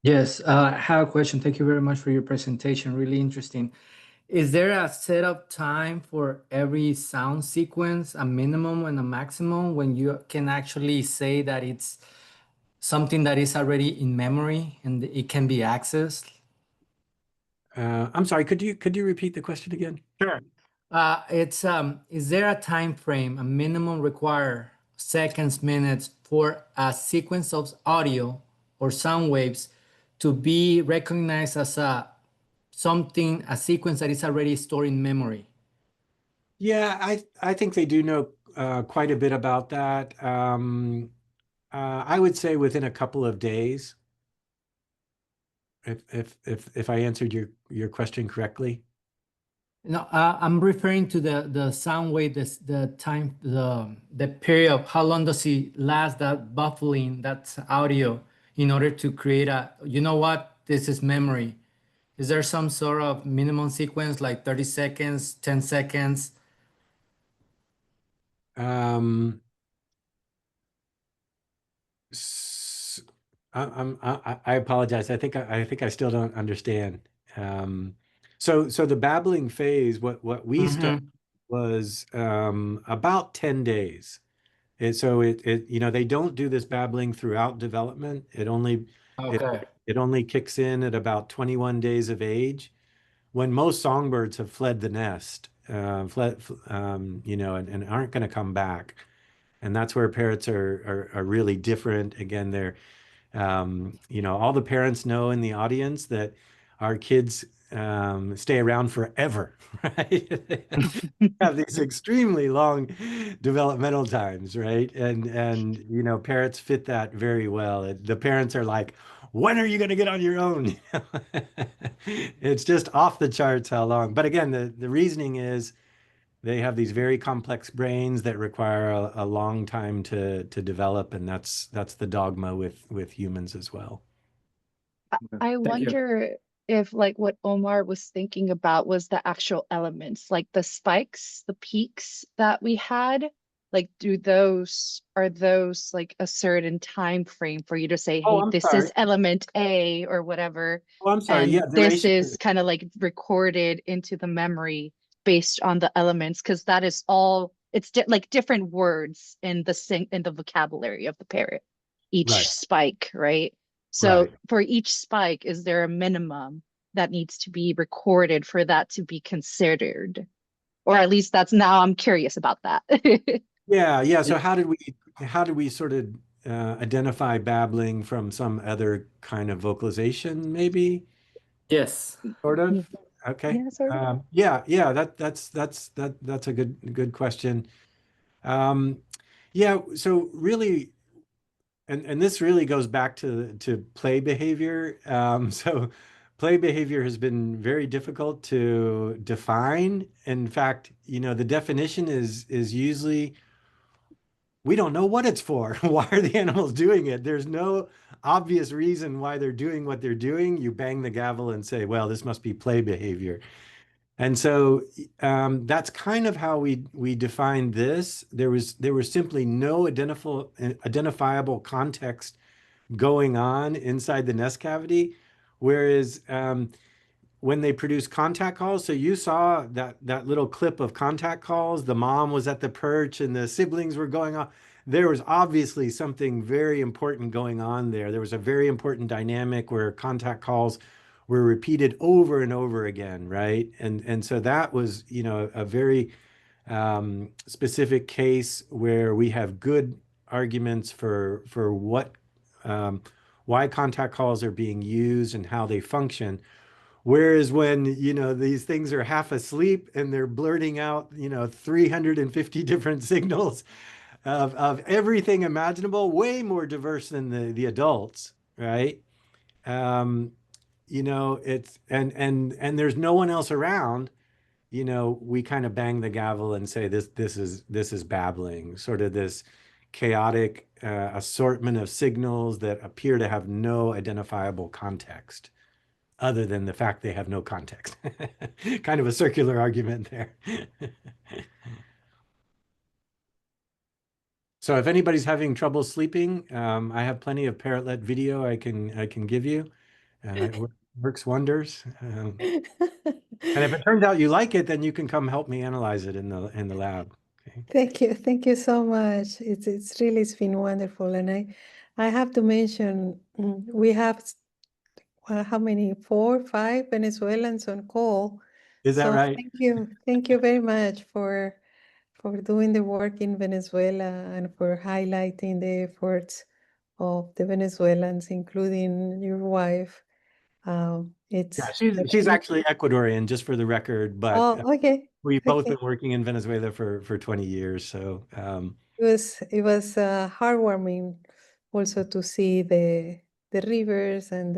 Yes, I have a question. Thank you very much for your presentation. Really interesting. Is there a set up time for every sound sequence, a minimum and a maximum, when you can actually say that it's something that is already in memory and it can be accessed? I'm sorry, could you repeat the question again? Sure. It's is there a time frame, a minimum require seconds, minutes for a sequence of audio or sound waves to be recognized as a sequence that is already stored in memory? Yeah, I think they do know quite a bit about that. I would say within a couple of days, if I answered your question correctly. No, I'm referring to the sound wave, the time, the period of how long does it last, that buffering, that audio, in order to create you know what, this is memory. Is there some sort of minimum sequence, like 30 seconds, 10 seconds? Um, s- I apologize. I think I still don't understand. Um, so the babbling phase, what we started Mm-hmm. was about 10 days. They don't do this babbling throughout development. It, Okay. it only kicks in at about 21 days of age, when most songbirds have fled the nest, and aren't going to come back. And that's where parrots are really different. Again, all the parents know in the audience that our kids stay around forever, right? They have these extremely long developmental times, right? And parrots fit that very well. The parents are like, when are you going to get on your own? It's just off the charts how long. But again, the reasoning is they have these very complex brains that require a long time to develop, and that's the dogma with humans as well. I Thank you. wonder if like what Omar was thinking about was the actual elements, like the spikes, the peaks that we had. Like, are those like a certain time frame for you to say, Oh, hey, I'm this sorry. is element A or whatever, Oh, I'm sorry. Yeah, and this duration. is kind of like recorded into the memory based on the elements, because that is all it's like different words in the vocabulary of the parrot, each Right, spike, right? So right. for each spike, is there a minimum that needs to be recorded for that to be considered? Or at least that's now I'm curious about that. Yeah, yeah. So how did we sort of identify babbling from some other kind of vocalization, maybe? Yes. Sort of. Yeah. Okay. Yeah, sort of. Yeah. That's a good question. Yeah. So really, and this really goes back to play behavior. So play behavior has been very difficult to define. In fact, the definition is usually we don't know what it's for. Why are the animals doing it? There's no obvious reason why they're doing what they're doing. You bang the gavel and say, well, this must be play behavior. And so that's kind of how we defined this. There was simply no identifiable context going on inside the nest cavity, whereas when they produce contact calls, so you saw that little clip of contact calls, the mom was at the perch and the siblings were going on. There was obviously something very important going on there. There was a very important dynamic where contact calls were repeated over and over again, right? And so that was, a very specific case where we have good arguments for what why contact calls are being used and how they function. Whereas when, these things are half asleep and they're blurting out, 350 different signals of everything imaginable, way more diverse than the adults, right? It's and there's no one else around, we kind of bang the gavel and say this is babbling, sort of this chaotic assortment of signals that appear to have no identifiable context other than the fact they have no context. Kind of a circular argument there. So if anybody's having trouble sleeping, I have plenty of parrotlet video I can give you. It works wonders. And if it turns out you like it, then you can come help me analyze it in the lab. Okay. Thank you so much. It's been wonderful, and I have to mention we have how many 4, 5 Venezuelans on call. Is that So right? thank you very much for doing the work in Venezuela and for highlighting the efforts of the Venezuelans, including your wife. It's Yeah, she's actually Ecuadorian, just for the record, but okay. we've both Okay. been working in Venezuela for 20 years. So It was heartwarming also to see the rivers and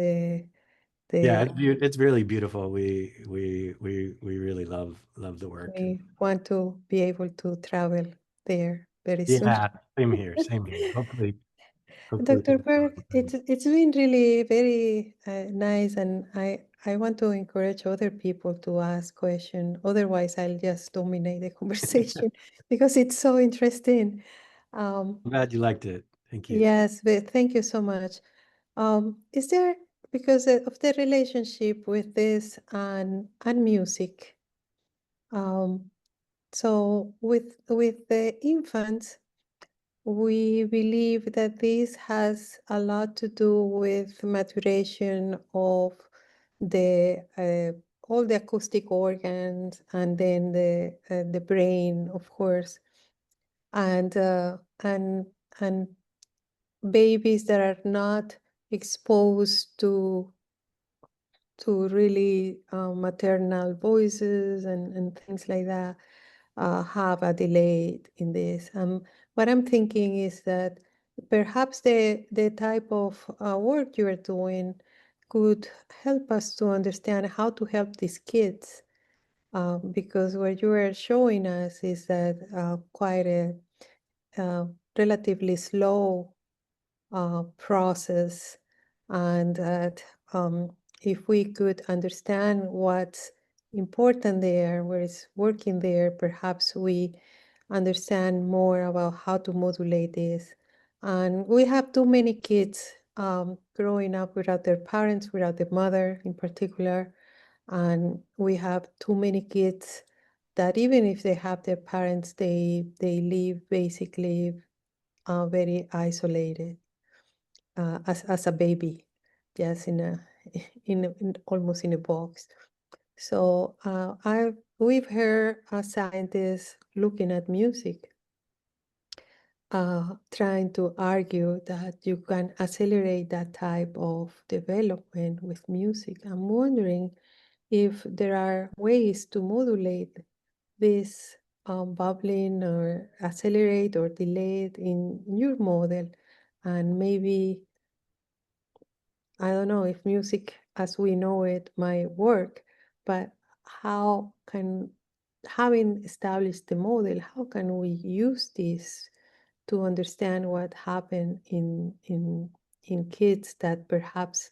yeah, the it's really beautiful. We really love the work. we want to be able to travel there very soon. Yeah, same here, same here. Hopefully. Dr. Berg, it's been really very nice, and I want to encourage other people to ask questions. Otherwise, I'll just dominate the conversation because it's so interesting. Um, I'm glad you liked it. Thank you. yes, but thank you so much. Is there, because of the relationship with this and music, so with the infants, we believe that this has a lot to do with maturation of the all the acoustic organs, and then the brain, of course, and and babies that are not exposed to really maternal voices and things like that have a delay in this. What I'm thinking is that perhaps the type of work you are doing could help us to understand how to help these kids, because what you are showing us is that quite a relatively slow process, and that if we could understand what's important there, what is working there, perhaps we understand more about how to modulate this. And we have too many kids growing up without their parents, without their mother in particular, and we have too many kids that even if they have their parents, they live basically very isolated as a baby, just in almost in a box. So we've heard scientists looking at music trying to argue that you can accelerate that type of development with music. I'm wondering if there are ways to modulate this bubbling or accelerate or delay it in your model. And maybe, I don't know if music as we know it might work, but how can, having established the model, how can we use this to understand what happened in kids that perhaps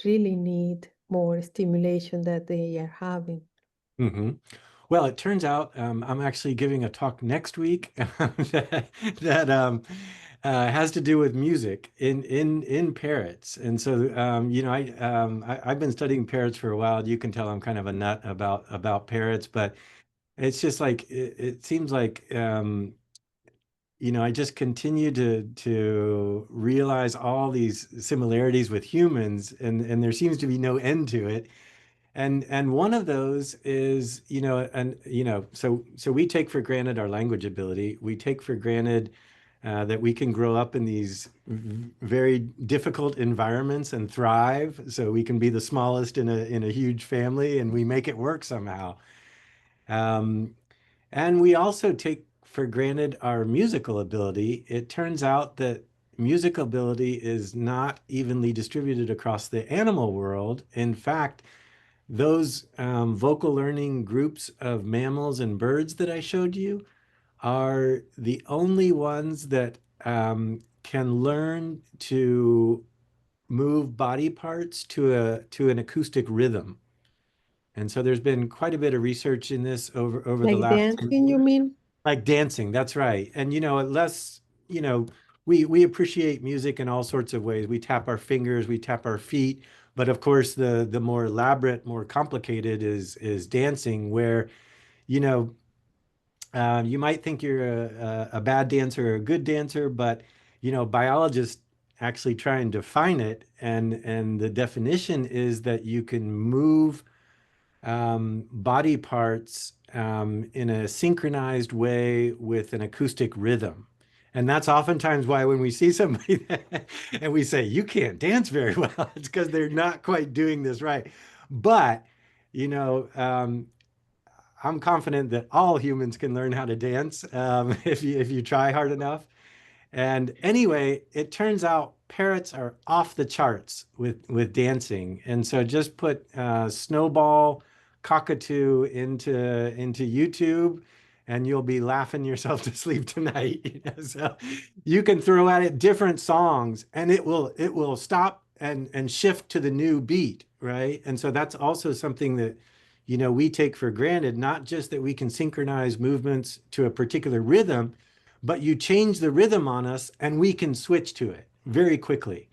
really need more stimulation that they are having? Mm-hmm. Well, it turns out I'm actually giving a talk next week that has to do with music in parrots. And so I've been studying parrots for a while. You can tell I'm kind of a nut about parrots, but it's just like it seems like I just continue to realize all these similarities with humans, and there seems to be no end to it. And one of those is, so we take for granted our language ability. We take for granted that we can grow up in these very difficult environments and thrive. So we can be the smallest in a huge family, and we make it work somehow. And we also take for granted our musical ability. It turns out that musical ability is not evenly distributed across the animal world. In fact, those vocal learning groups of mammals and birds that I showed you are the only ones that can learn to move body parts to an acoustic rhythm. And so there's been quite a bit of research in this over the Like last 10 dancing, you years. mean? Like dancing, that's right. And unless, we appreciate music in all sorts of ways. We tap our fingers, we tap our feet, but of course the more elaborate, more complicated is dancing, where, you know, you might think you're a bad dancer or a good dancer, but biologists actually try and define it, and the definition is that you can move body parts in a synchronized way with an acoustic rhythm. And that's oftentimes why when we see somebody and we say, you can't dance very well, it's because they're not quite doing this right. But, you know, um, I'm confident that all humans can learn how to dance if you try hard enough. And anyway, it turns out parrots are off the charts with dancing. And so just put snowball cockatoo into YouTube, and you'll be laughing yourself to sleep tonight. So you can throw at it different songs, and it will stop and shift to the new beat, right? And so that's also something that we take for granted, not just that we can synchronize movements to a particular rhythm, but you change the rhythm on us and we can switch to it very quickly.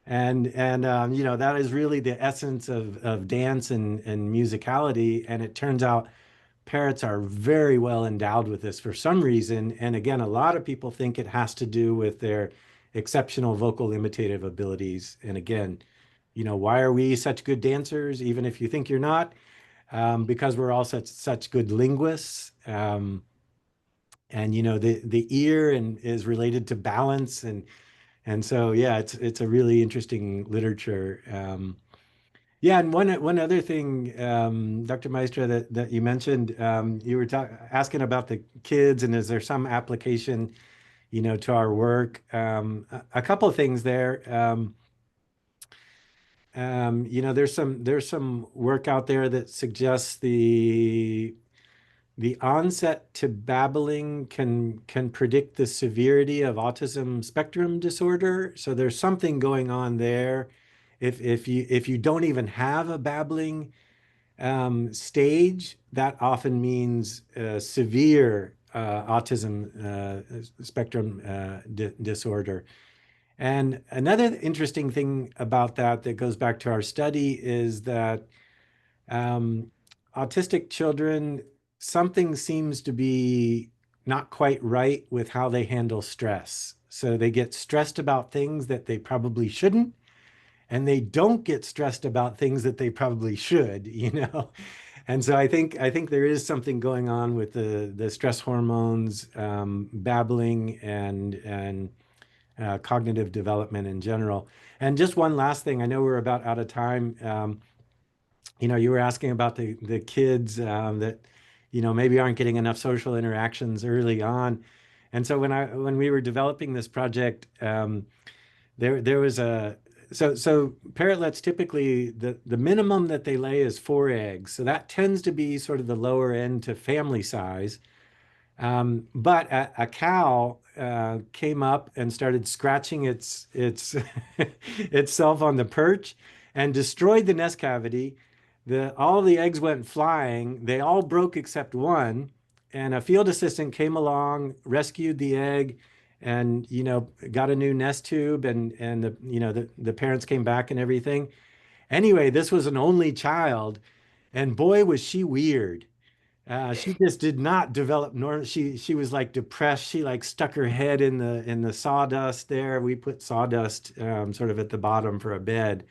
And that is really the essence of dance and musicality. And it turns out parrots are very well endowed with this for some reason. And again, a lot of people think it has to do with their exceptional vocal imitative abilities. And again, why are we such good dancers, even if you think you're not? Because we're all such good linguists. And the ear is related to balance, and so yeah, it's a really interesting literature. Yeah, and one other thing, Dr. Maestra, that you mentioned, you were asking about the kids, and is there some application, to our work? A couple of things there. There's some work out there that suggests the onset to babbling can predict the severity of autism spectrum disorder. So there's something going on there. If you don't even have a babbling stage, that often means severe autism spectrum disorder. And another interesting thing about that goes back to our study is that autistic children, something seems to be not quite right with how they handle stress. So they get stressed about things that they probably shouldn't, and they don't get stressed about things that they probably should. And so I think there is something going on with the stress hormones, babbling, and cognitive development in general. And just one last thing, I know we're about out of time. You were asking about the kids that maybe aren't getting enough social interactions early on. And so when we were developing this project, there was so parrotlets, typically the minimum that they lay is 4 eggs. So that tends to be sort of the lower end to family size. But a cow came up and started scratching itself on the perch and destroyed the nest cavity. All the eggs went flying. They all broke except one. And a field assistant came along, rescued the egg, and got a new nest tube, and the parents came back and everything. Anyway, this was an only child, and boy was she weird. She just did not develop, nor she was like depressed. She like stuck her head in the sawdust there. We put sawdust sort of at the bottom for a bed.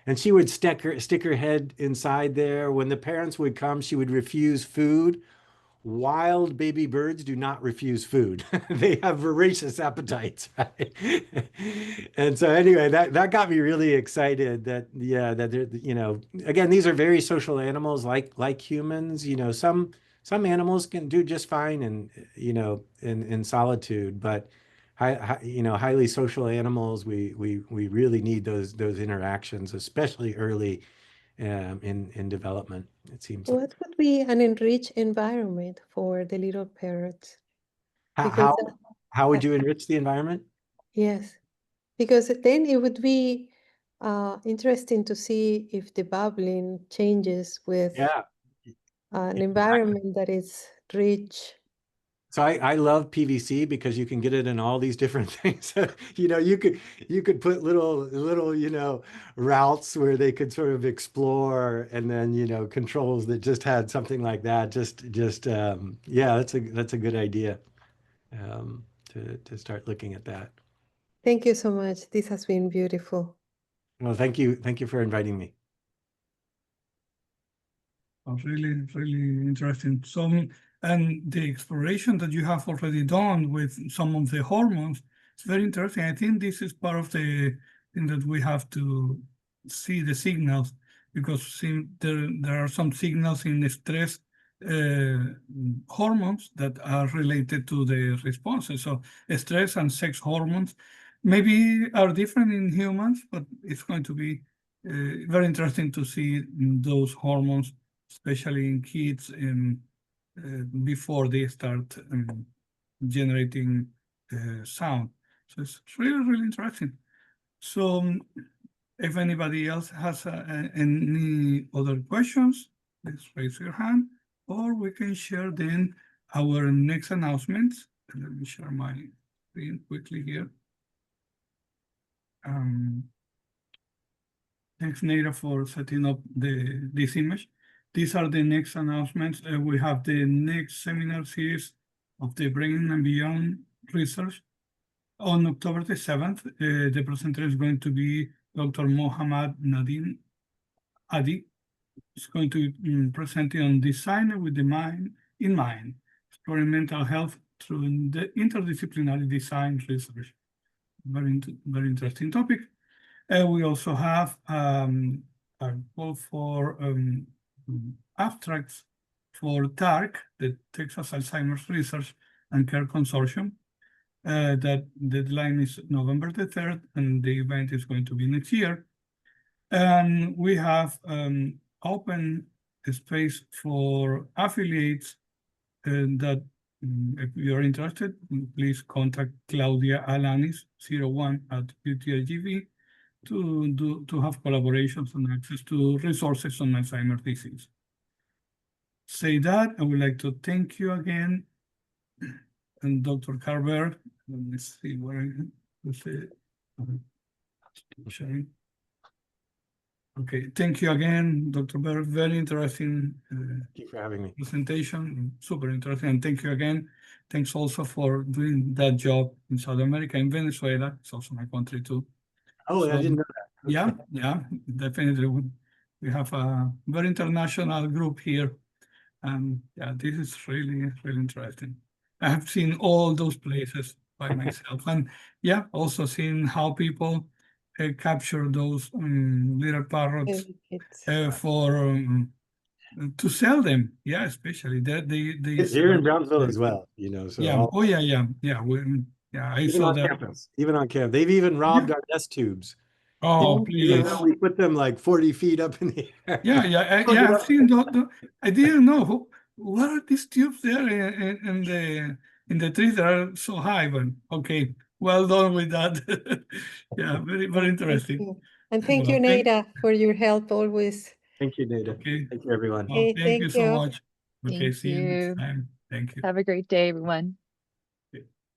And she would stick her head inside there. When the parents would come, she would refuse food. Wild baby birds do not refuse food. They have voracious appetites, right? And so anyway, that got me really excited that, yeah, that again, these are very social animals like humans. Some animals can do just fine and in solitude, but highly social animals, we really need those interactions, especially early in development, it seems like. What would be an enriched environment for the little parrots? Because How would you enrich the environment? yes, because then it would be interesting to see if the babbling changes with Yeah. an environment that is rich. So I love PVC because you can get it in all these different things. You could put little routes where they could sort of explore, and then controls that just had something like that. Yeah, that's a good idea to start looking at that. Thank you so much. This has been beautiful. Well, thank you for inviting me. Oh, really, really interesting. And the exploration that you have already done with some of the hormones, it's very interesting. I think this is part of the thing that we have to see the signals, because there are some signals in the stress hormones that are related to the responses. So stress and sex hormones maybe are different in humans, but it's going to be very interesting to see those hormones, especially in kids, before they start generating sound. So it's really, really interesting. So if anybody else has any other questions, please raise your hand, or we can share then our next announcements. Let me share my screen quickly here. Thanks, Neira, for setting up this image. These are the next announcements. We have the next seminar series of the Brain and Beyond research on October the 7th. The presenter is going to be Dr. Mohammad Nadim Adi. He's going to be presenting on design with the mind in mind, exploring mental health through the interdisciplinary design research. Very interesting topic. We also have a call for abstracts for TARC, the Texas Alzheimer's Research and Care Consortium. That deadline is November the 3rd, and the event is going to be next year. And we have open space for affiliates that if you're interested, please contact Claudia Alanis 01@UTIGV to have collaborations and access to resources on Alzheimer's disease. Say that, I would like to thank you again, and Dr. Karl Berg. Let me see where I am. Sharing. Okay, thank you again, Dr. Berg. Very interesting Thank you for having me. presentation, super interesting, and thank you again. Thanks also for doing that job in South America, in Venezuela. It's also my country too. Oh, I didn't know that. Yeah, definitely. We have a very international group here And yeah, this is really, really interesting. I have seen all those places by myself, and yeah, also seen how people capture those little parrots It's for to sell them. Yeah, especially that they It's here in sell. Brownsville as well, you know, so Yeah. all, Oh yeah, yeah, yeah. I even saw on that. campus, even on campus. They've even robbed our test tubes. Oh, Even please. though we put them like 40 feet up in the air. Yeah, yeah, I've seen I didn't know what are these tubes there in the trees that are so high. But okay, well done with that. Yeah, very, very Thank interesting. you. And thank you, Well, Nada, for your help always. Thank you, Nada. Okay. Thank you, everyone. Well, Okay, thank you thank so you. much. Okay, Thank see you next you. time. Thank you. Have a great day, everyone.